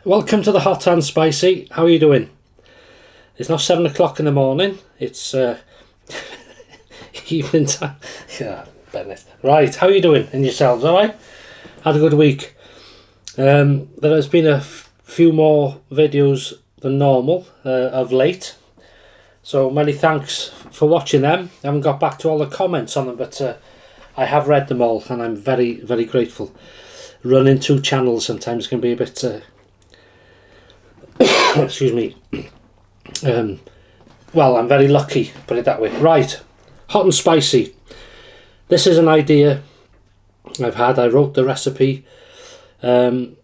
Welcome to the Hot and Spicy. How are you doing? It's now 7 o'clock in the morning. It's evening time. Yeah, Bennett. Right, how are you doing? And yourselves, alright? Had a good week. There has been a few more videos than normal of late. So many thanks for watching them. I haven't got back to all the comments on them, but I have read them all and I'm very, very grateful. Running two channels sometimes can be a bit... excuse me. Well, I'm very lucky, put it that way. Right, hot and spicy. This is an idea I've had. I wrote the recipe down,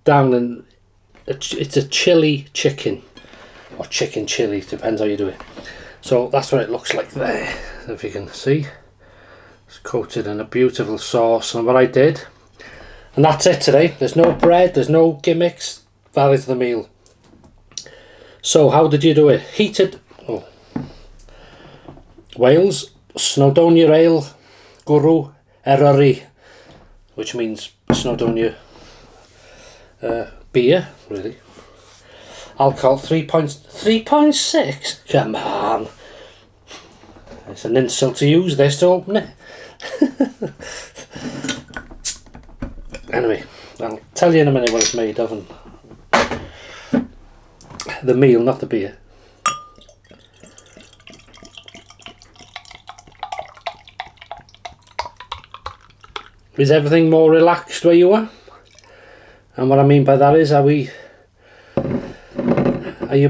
and it's a chili chicken, or chicken chili, depends how you do it. So that's what it looks like there, if you can see. It's coated in a beautiful sauce, and what I did, and that's it today. There's no bread, there's no gimmicks. That is the meal. So how did you do it? Heated Wales, Snowdonia Ale, Gwrw Eryri, which means Snowdonia beer, really. Alcohol 3.6. Come on. It's an insult to use this to open it. Anyway, I'll tell you in a minute what it's made of. And the meal, not the beer. Is everything more relaxed where you are? And what I mean by that is, are you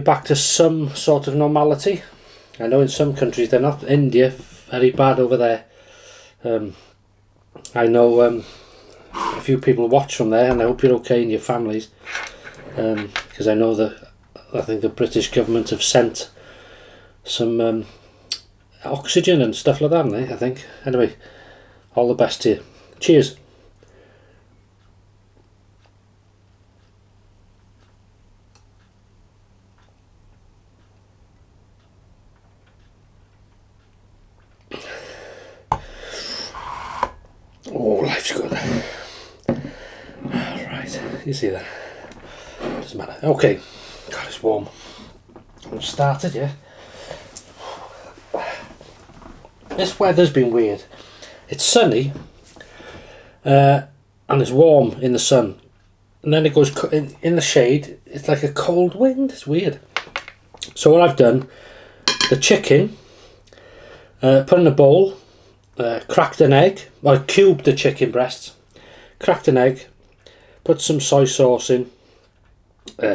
back to some sort of normality? I know in some countries they're not. India, very bad over there. I know a few people watch from there, and I hope you're okay in your families, because I know that I think the British government have sent some oxygen and stuff like that, haven't they? I think. Anyway, all the best to you. Cheers. Oh, life's good. Right, you see that? Doesn't matter. Okay. God, it's warm. I've started, yeah. This weather's been weird. It's sunny, and it's warm in the sun, and then it goes in the shade. It's like a cold wind. It's weird. So what I've done, the chicken, put in a bowl, cracked an egg. I cubed the chicken breasts, cracked an egg, put some soy sauce in,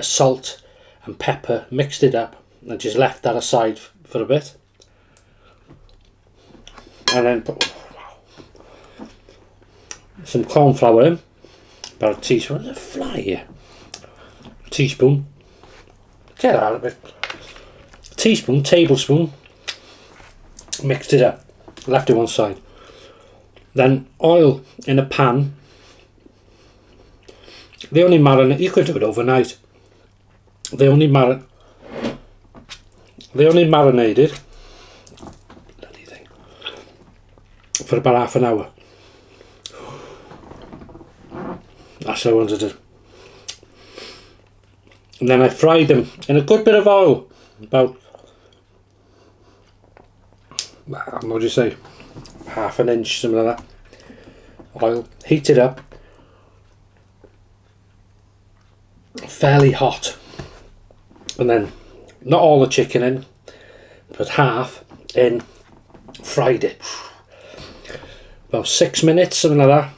salt and pepper, mixed it up, and just left that aside for a bit. And then put some corn flour in, about a teaspoon. There's a fly here. A teaspoon. Get out of it. A teaspoon, tablespoon. Mixed it up, left it one side. Then oil in a pan. They only marinate. You could do it overnight. They only marinated bloody thing for about half an hour. That's what I wanted to do. And then I fried them in a good bit of oil, about, what do you say, half an inch, something like that. Oil, heated up, fairly hot. And then, not all the chicken in, but half in, fried it. About 6 minutes, something like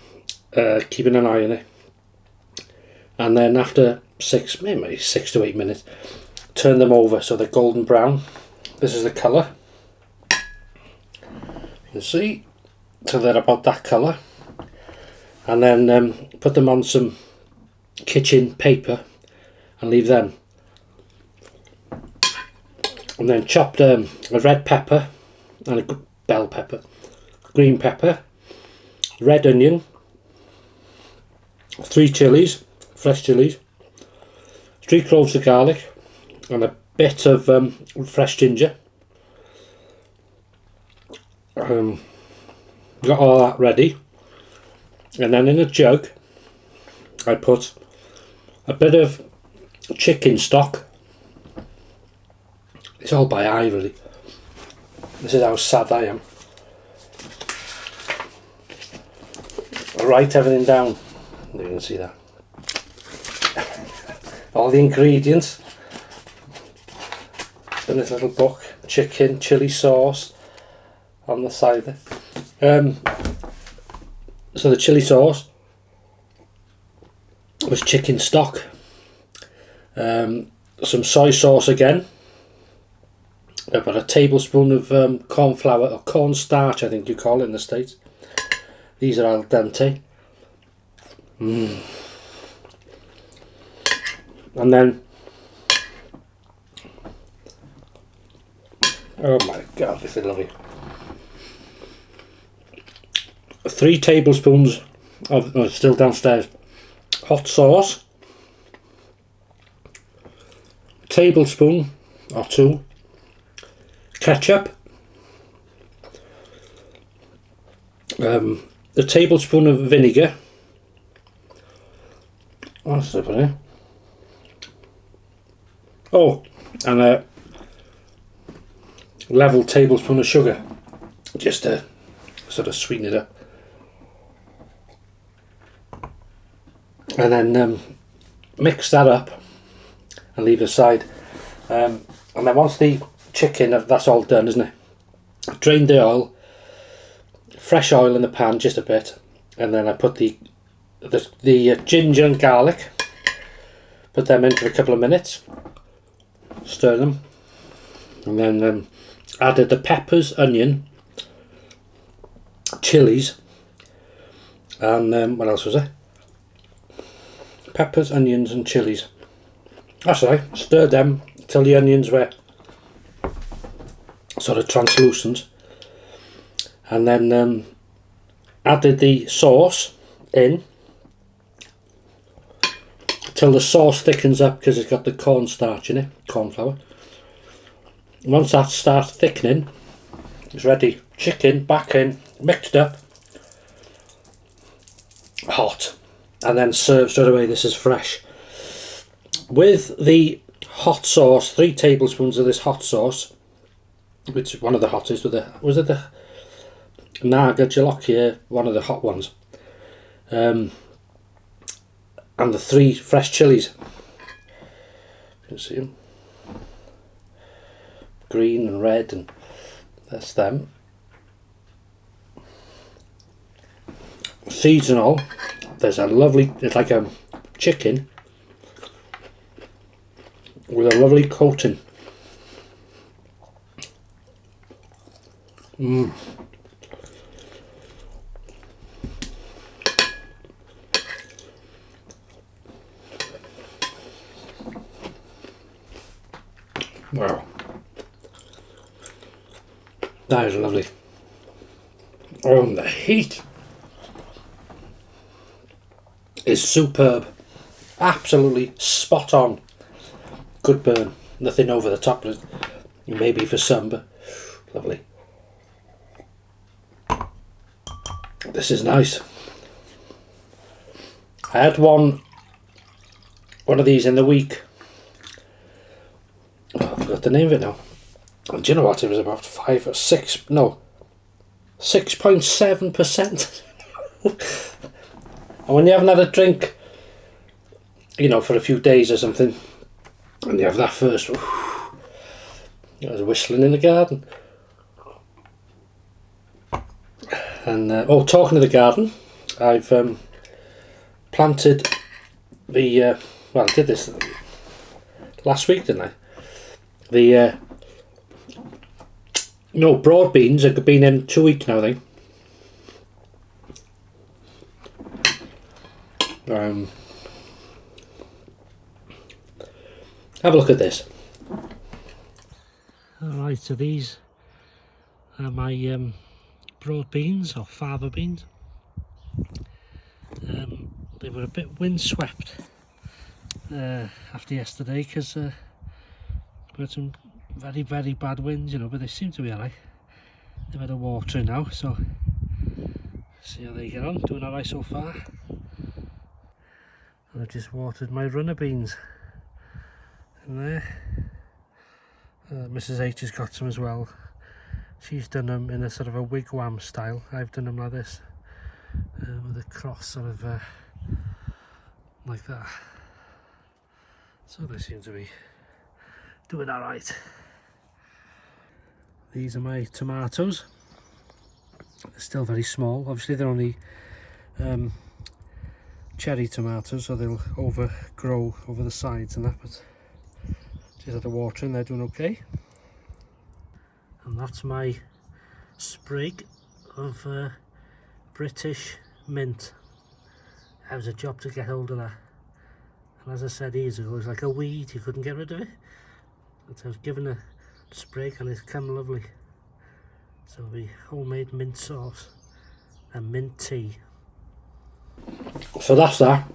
that, keeping an eye on it. And then after maybe 6 to 8 minutes, turn them over so they're golden brown. This is the colour. You can see, so they're about that colour. And then put them on some kitchen paper and leave them. And then chopped a red pepper and a bell pepper, green pepper, red onion, 3 chillies, fresh chillies, 3 cloves of garlic, and a bit of fresh ginger. Got all that ready, and then in a jug I put a bit of chicken stock. It's all by eye really. This is how sad I am. I write everything down. You can see that. All the ingredients in this little book. Chicken, chili sauce on the side there. So the chili sauce was chicken stock. Some soy sauce again. About a tablespoon of corn flour, or corn starch I think you call it in the States. These are al dente. And then, oh my god, this is lovely. 3 tablespoons of, oh, it's still downstairs, hot sauce. Tablespoon or 2 ketchup. A tablespoon of vinegar. What's that in here? Oh, and a level tablespoon of sugar, just to sort of sweeten it up. And then mix that up and leave aside. And then once the chicken, that's all done, isn't it? Drain the oil, fresh oil in the pan just a bit, and then I put the ginger and garlic, put them in for a couple of minutes, stir them, and then added the peppers, onion, chilies, and what else was it? Peppers, onions and chilies. That's right, stirred them till the onions were sort of translucent, and then added the sauce in till the sauce thickens up, because it's got the cornstarch in it, corn flour. Once that starts thickening, it's ready. Chicken back in, mixed up, hot, and then serve straight away. This is fresh. With the hot sauce, 3 tablespoons of this hot sauce, which one of the hottest, with the, was it the Naga Jalopy, one of the hot ones, and the 3 fresh chilies. You can see them, green and red, and that's them. Seeds and all. There's a lovely, it's like a chicken with a lovely coating. Wow, that is lovely. Oh, and the heat is superb, absolutely spot on. Good burn, nothing over the top, maybe for some, but lovely. This is nice. I had one of these in the week. Oh, I forgot the name of it now. And do you know what? It was about 5 or 6, no, 6.7%. And when you haven't had a drink, you know, for a few days or something, and you have that first, I was whistling in the garden. And oh, talking of the garden, I've planted the well, I did this last week, didn't I? The no, broad beans have been in 2 weeks now, I think. Have a look at this. Alright, so these are my broad beans, or fava beans. They were a bit windswept after yesterday, because we had some very, very bad winds, you know, but they seem to be alright. They've had a watering now, so see how they get on. Doing alright so far. And I've just watered my runner beans. in there. Mrs H has got some as well. She's done them in a sort of a wigwam style. I've done them like this, with a cross sort of like that. So they seem to be doing alright. These are my tomatoes. They're still very small. Obviously they're only cherry tomatoes, so they'll overgrow over the sides and that, but just had the water and they're doing okay. And that's my sprig of British mint. It was a job to get hold of that. And as I said years ago, it was like a weed, you couldn't get rid of it. But I was given a sprig and it's come lovely. So it'll be homemade mint sauce and mint tea. So that's that.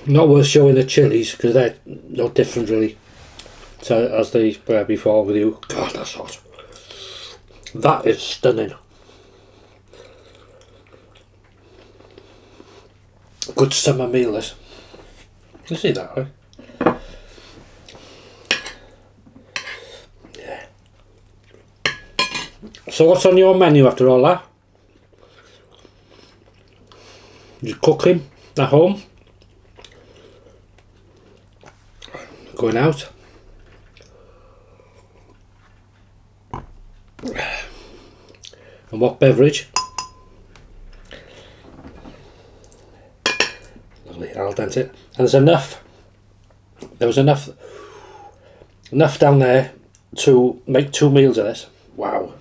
Not worth showing the chilies because they're no different really to as they were before with you. God, that's hot. That is stunning. Good summer meal this. You see that, right? Yeah. So what's on your menu after all that? You cooking at home? Going out? And what beverage? Lovely, al dente. And there's enough. There was enough down there to make 2 meals of this. Wow.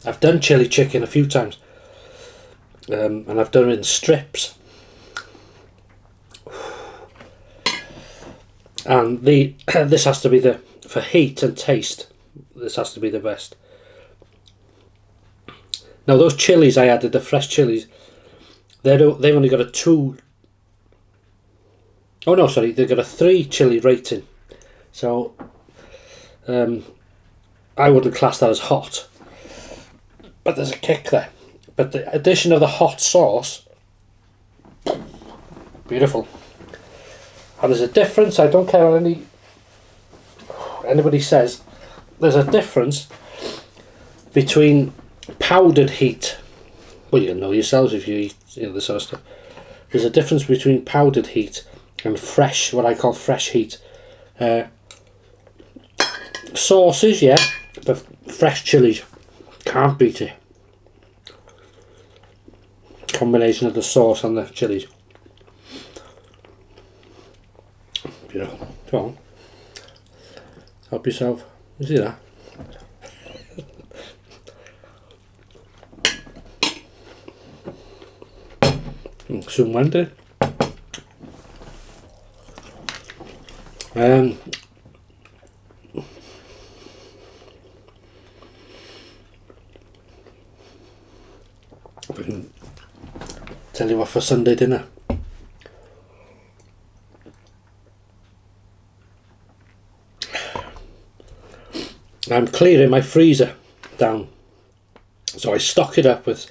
I've done chili chicken a few times, and I've done it in strips, and this has to be for heat and taste, this has to be the best. Now those chilies I added, the fresh chilies, they've only got a 2, oh no sorry, they've got a 3 chili rating, so I wouldn't class that as hot. But there's a kick there. But the addition of the hot sauce, beautiful. And there's a difference, I don't care what anybody says, there's a difference between powdered heat. Well, you know yourselves if you eat this sort of stuff. There's a difference between powdered heat and fresh, what I call fresh heat. Sauces, yeah, but fresh chilies. Can't beat it. Combination of the sauce and the chilies. Beautiful. Come on. Help yourself. You see that? Soon went it. I can tell you what for Sunday dinner. I'm clearing my freezer down, so I stock it up with,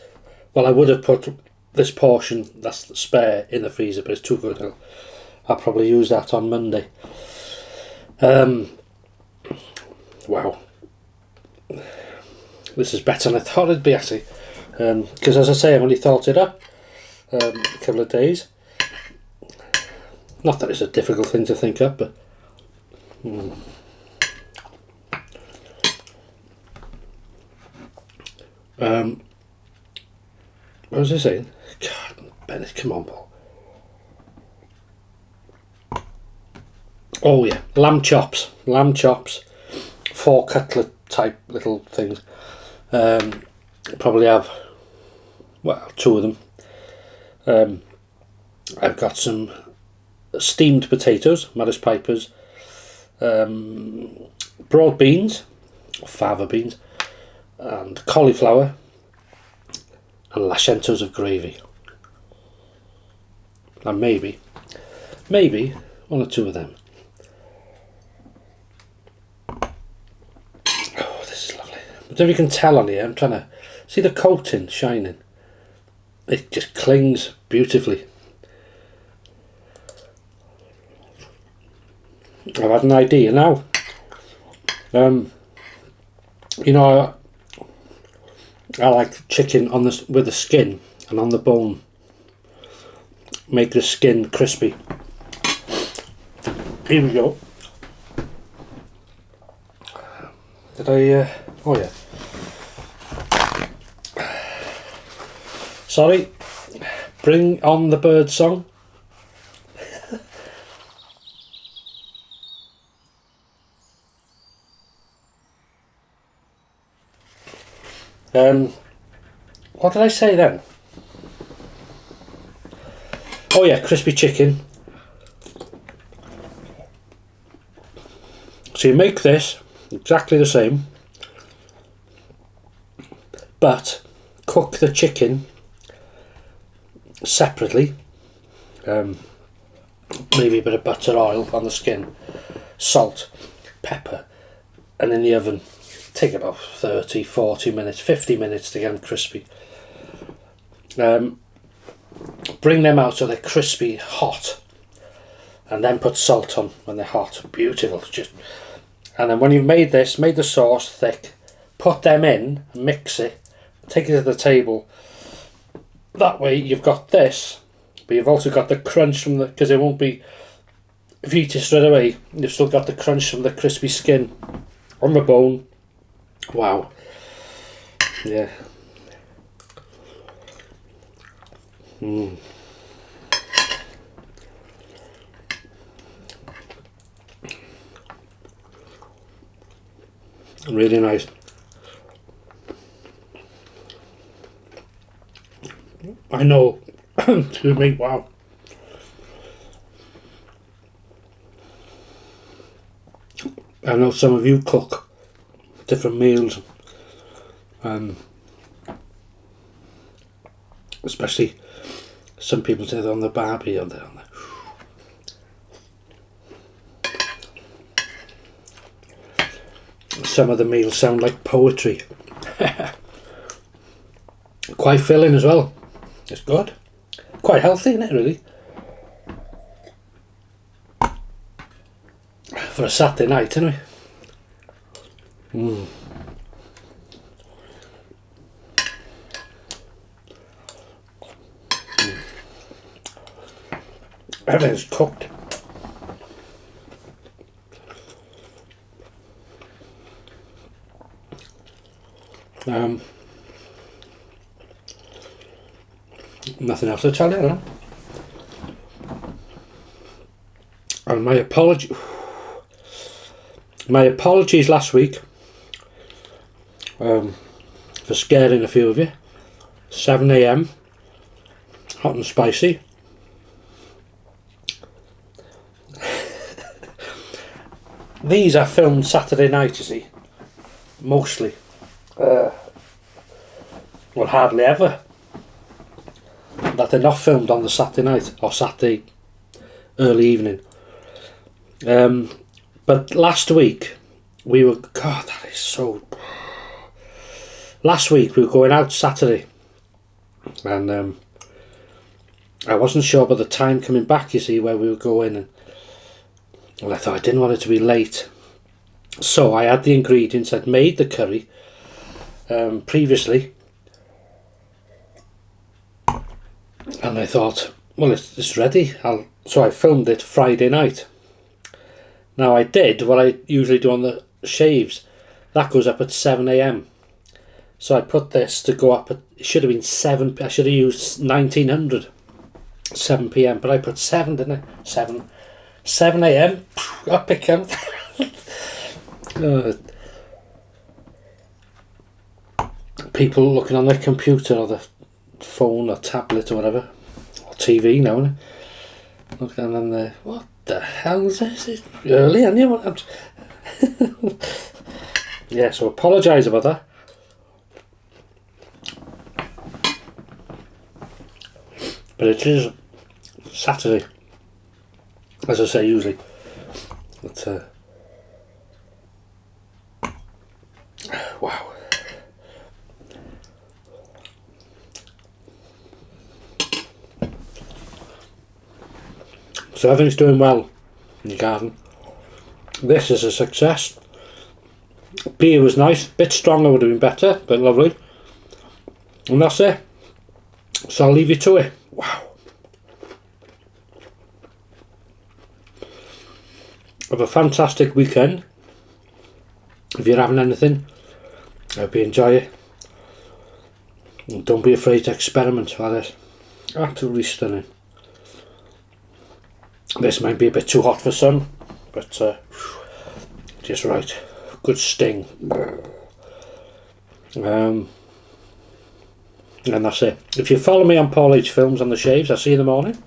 well, I would have put this portion that's spare in the freezer, but it's too good. I'll probably use that on Monday. Wow, this is better than I thought it'd be actually. Because as I say, I've only thought it up a couple of days. Not that it's a difficult thing to think up, but what was I saying? God, Bennett, come on, Paul. Oh yeah, lamb chops, 4 cutlet type little things. Probably have, well, 2 of them. I've got some steamed potatoes, Maris Pipers, broad beans, or fava beans, and cauliflower, and lashentos of gravy. And maybe 1 or 2 of them. don't know if you can tell on here, I'm trying to see the coating shining. It just clings beautifully. I've had an idea now. You know, I like chicken on the with the skin and on the bone. Make the skin crispy. Here we go. Did I? Oh yeah. Sorry. Bring on the bird song. What did I say then? Oh yeah, crispy chicken. So you make this exactly the same, but cook the chicken separately. Maybe a bit of butter, oil on the skin, salt, pepper, and in the oven. Take about 30, 40 minutes, 50 minutes to get them crispy. Bring them out so they're crispy hot, and then put salt on when they're hot. Beautiful. And then when you've made this, made the sauce thick, put them in, mix it, take it to the table. That way you've got this, but you've also got the crunch from the, because it won't be, if you eat it straight away, you've still got the crunch from the crispy skin on the bone. Wow. Yeah. Really nice. I know. Excuse me. Wow. I know some of you cook different meals, especially some people say they're on the barbie or they're on the... Some of the meals sound like poetry. Quite filling as well. It's good. Quite healthy, isn't it, really? For a Saturday night, anyway. Everything's cooked. Nothing else to tell you, no? And my apologies last week for scaring a few of you. 7 AM, hot and spicy. These are filmed Saturday night, you see, mostly. Well, hardly ever that they're not filmed on the Saturday night or Saturday early evening. But last week we were, God, that is so... Last week we were going out Saturday, and I wasn't sure about the time coming back, you see, where we were going, and I thought I didn't want it to be late. So I had the ingredients. I'd made the curry previously, and I thought, well, it's ready. So I filmed it Friday night. Now I did what I usually do on the shaves. That goes up at 7 AM. So I put this to go up at, it should have been 7, I should have used 1900, 7 PM, but I put 7, didn't I? 7 AM, up it comes. People looking on their computer or the phone or tablet or whatever, or TV now, isn't it? Looking and then what the hell is this? It's early, aren't you? Yeah, so apologise about that. But it is Saturday, as I say usually. But wow. So everything's doing well in the garden. This is a success. Beer was nice, bit stronger would have been better, but lovely. And that's it. So I'll leave you to it. Wow. Have a fantastic weekend. If you're having anything, I hope you enjoy it. And don't be afraid to experiment with this. Absolutely stunning. This might be a bit too hot for some, but just right. Good sting. And that's it. If you follow me on Paul H Films on the shaves, I'll see you in the morning.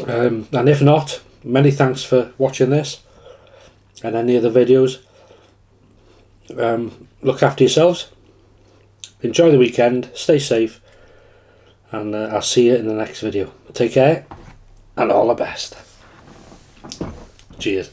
And if not, many thanks for watching this and any other videos. Look after yourselves. Enjoy the weekend. Stay safe. And I'll see you in the next video. Take care and all the best. Cheers.